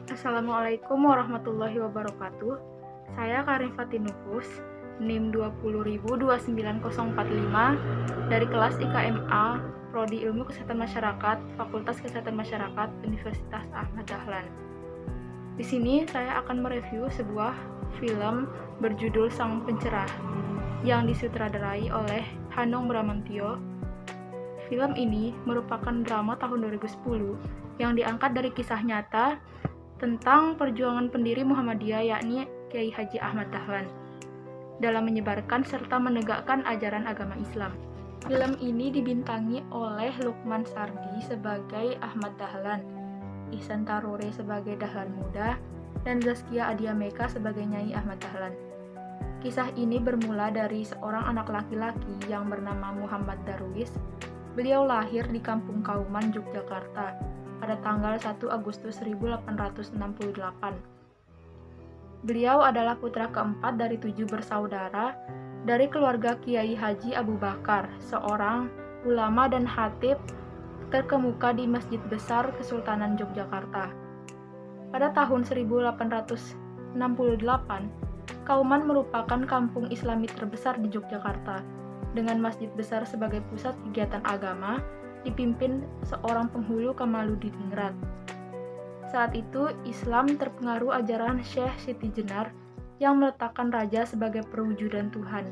Assalamualaikum warahmatullahi wabarakatuh. Saya Karin Fatinufus, NIM 200029045 dari kelas IKMA, Prodi Ilmu Kesehatan Masyarakat, Fakultas Kesehatan Masyarakat, Universitas Ahmad Dahlan. Di sini saya akan mereview sebuah film berjudul Sang Pencerah yang disutradarai oleh Hanung Bramantyo. Film ini merupakan drama tahun 2010 yang diangkat dari kisah nyata tentang perjuangan pendiri Muhammadiyah yakni Kiai Haji Ahmad Dahlan dalam menyebarkan serta menegakkan ajaran agama Islam. Film ini dibintangi oleh Lukman Sardi sebagai Ahmad Dahlan, Ihsan Tarore sebagai Dahlan Muda, dan Zaskia Adiameka sebagai Nyai Ahmad Dahlan. Kisah ini bermula dari seorang anak laki-laki yang bernama Muhammad Darwis. Beliau lahir di Kampung Kauman, Yogyakarta pada tanggal 1 Agustus 1868. Beliau adalah putra keempat dari 7 bersaudara dari keluarga Kiai Haji Abu Bakar, seorang ulama dan khatib terkemuka di Masjid Besar Kesultanan Yogyakarta. Pada tahun 1868, Kauman merupakan kampung Islami terbesar di Yogyakarta, dengan Masjid Besar sebagai pusat kegiatan agama, dipimpin seorang penghulu Kamaludiningrat. Saat itu, Islam terpengaruh ajaran Syekh Siti Jenar yang meletakkan raja sebagai perwujudan Tuhan.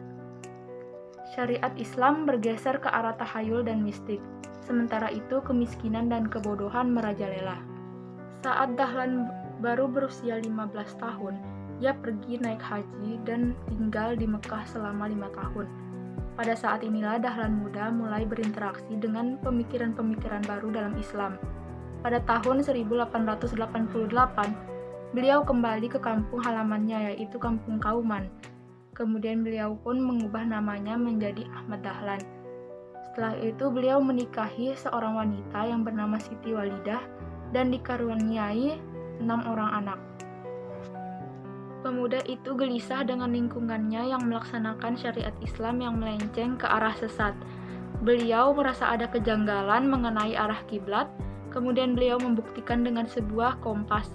Syariat Islam bergeser ke arah tahayul dan mistik, sementara itu kemiskinan dan kebodohan merajalela. Saat Dahlan baru berusia 15 tahun, ia pergi naik haji dan tinggal di Mekah selama 5 tahun. Pada saat inilah Dahlan Muda mulai berinteraksi dengan pemikiran-pemikiran baru dalam Islam. Pada tahun 1888, beliau kembali ke kampung halamannya yaitu Kampung Kauman. Kemudian beliau pun mengubah namanya menjadi Ahmad Dahlan. Setelah itu beliau menikahi seorang wanita yang bernama Siti Walidah dan dikaruniai 6 orang anak. Pemuda itu gelisah dengan lingkungannya yang melaksanakan syariat Islam yang melenceng ke arah sesat. Beliau merasa ada kejanggalan mengenai arah kiblat, kemudian beliau membuktikan dengan sebuah kompas.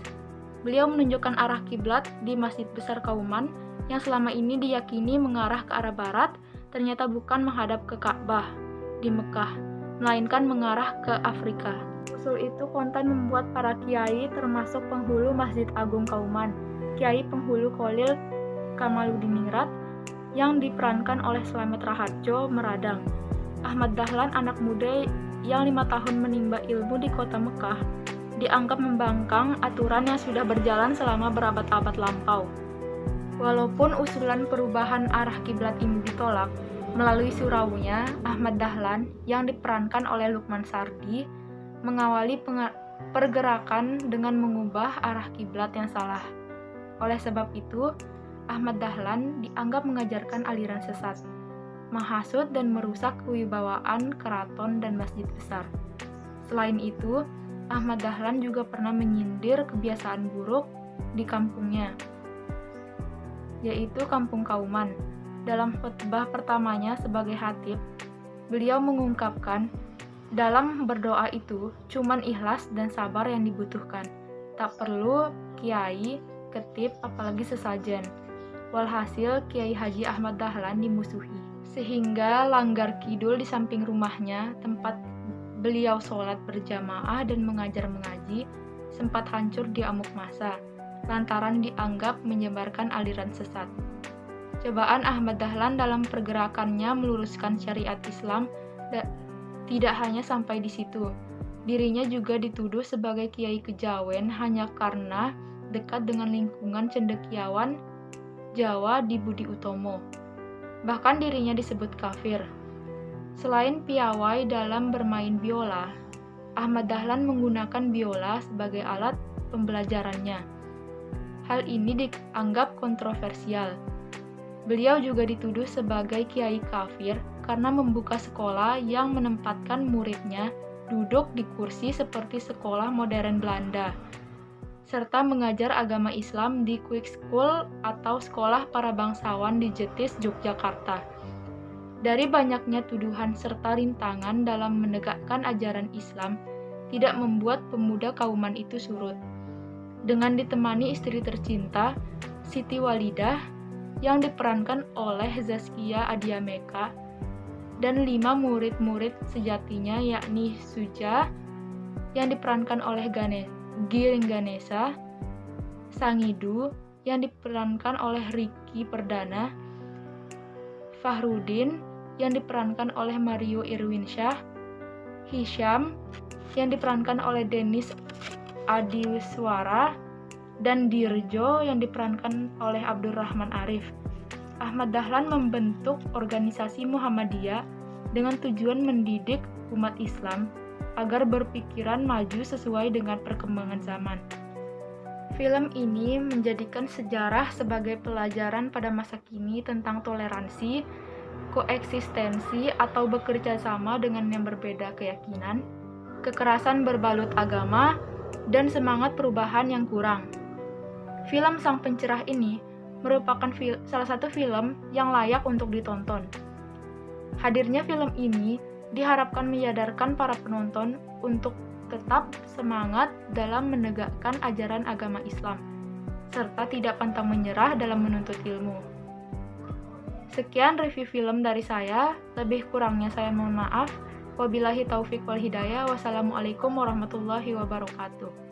Beliau menunjukkan arah kiblat di Masjid Besar Kauman yang selama ini diyakini mengarah ke arah barat, ternyata bukan menghadap ke Ka'bah di Mekah, melainkan mengarah ke Afrika. Usul itu kontan membuat para kiai termasuk penghulu Masjid Agung Kauman, Kiai Penghulu Kholil Kamaludiningrat yang diperankan oleh Slamet Raharjo meradang. Ahmad Dahlan, anak muda yang 5 tahun menimba ilmu di kota Mekah, dianggap membangkang aturan yang sudah berjalan selama berabad-abad lampau. Walaupun usulan perubahan arah kiblat ini ditolak, melalui suraunya, Ahmad Dahlan yang diperankan oleh Lukman Sardi mengawali pergerakan dengan mengubah arah kiblat yang salah. Oleh sebab itu, Ahmad Dahlan dianggap mengajarkan aliran sesat, menghasut dan merusak kewibawaan keraton dan masjid besar. Selain itu, Ahmad Dahlan juga pernah menyindir kebiasaan buruk di kampungnya, yaitu Kampung Kauman. Dalam khutbah pertamanya sebagai khatib, beliau mengungkapkan, dalam berdoa itu cuman ikhlas dan sabar yang dibutuhkan. Tak perlu kiai, ketip, apalagi sesajen. Walhasil Kiai Haji Ahmad Dahlan dimusuhi, sehingga Langgar Kidul di samping rumahnya, tempat beliau sholat berjamaah dan mengajar mengaji, sempat hancur di amuk masa, lantaran dianggap menyebarkan aliran sesat. Cobaan Ahmad Dahlan dalam pergerakannya meluruskan syariat Islam tidak hanya sampai di situ. Dirinya juga dituduh sebagai kiai kejawen hanya karena dekat dengan lingkungan cendekiawan Jawa di Budi Utomo. Bahkan dirinya disebut kafir. Selain piawai dalam bermain biola, Ahmad Dahlan menggunakan biola sebagai alat pembelajarannya. Hal ini dianggap kontroversial. Beliau juga dituduh sebagai kiai kafir karena membuka sekolah yang menempatkan muridnya duduk di kursi seperti sekolah modern Belanda, serta mengajar agama Islam di Quick School atau Sekolah Para Bangsawan di Jetis, Yogyakarta. Dari banyaknya tuduhan serta rintangan dalam menegakkan ajaran Islam, tidak membuat pemuda Kauman itu surut. dengan ditemani istri tercinta, Siti Walidah, yang diperankan oleh Zaskia Adiameka, dan 5 murid-murid sejatinya yakni Suja, yang diperankan oleh Giring Ganesa, Sangidu, yang diperankan oleh Ricky Perdana, Fahrudin, yang diperankan oleh Mario Irwinsyah, Hisham, yang diperankan oleh Denis Adiwiswara, dan Dirjo yang diperankan oleh Abdurrahman Arif. Ahmad Dahlan membentuk organisasi Muhammadiyah dengan tujuan mendidik umat Islam agar berpikiran maju sesuai dengan perkembangan zaman. Film ini menjadikan sejarah sebagai pelajaran pada masa kini tentang toleransi, koeksistensi atau bekerja sama dengan yang berbeda keyakinan, kekerasan berbalut agama, dan semangat perubahan yang kurang. Film Sang Pencerah ini merupakan salah satu film yang layak untuk ditonton. Hadirnya film ini diharapkan menyadarkan para penonton untuk tetap semangat dalam menegakkan ajaran agama Islam, serta tidak pantang menyerah dalam menuntut ilmu. Sekian review film dari saya, lebih kurangnya saya mohon maaf. Wabillahi taufik wal hidayah. Wassalamualaikum warahmatullahi wabarakatuh.